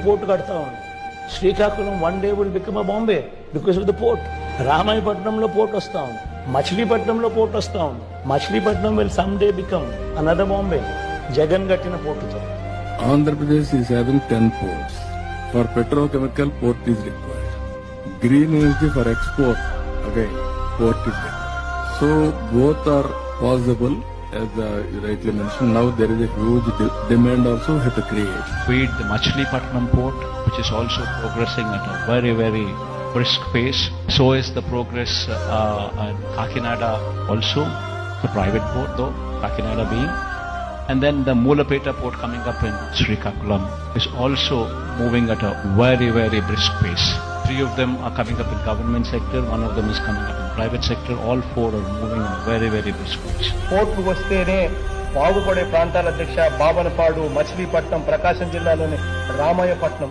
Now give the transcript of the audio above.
Port కడతా ఉంది. Srikakulam one day will become a Bombay because of the port. రామాయపట్నంలో port వస్తా ఉంది, మచిలీపట్నంలో పోర్ట్ వస్తా ఉంది. Machilipatnam will some day become another Bombay Jagan కట్టిన పోర్టుతో. Andhra Pradesh is having 10 ports. For petrochemical, port is required. Green energy for export, again, port is required. So both are possible, as you rightly mentioned. Now there is a huge demand also we have to create. Feed the Machilipatnam port, which is also progressing at a very, very brisk pace. So is the progress in Kakinada also, the private port though, Kakinada being. And then the Mulapeta port coming up in Srikakulam is also moving at a very, very brisk pace. 3 of them are coming up in government sector, 1 of them is coming up in private sector. All 4 are moving at a very, very brisk pace. Port వస్తేనే బాగుపడే ప్రాంతాల అధ్యక్ష బాబనపాడు, మచిలీపట్నం, ప్రకాశం జిల్లాలోని రామాయపట్నం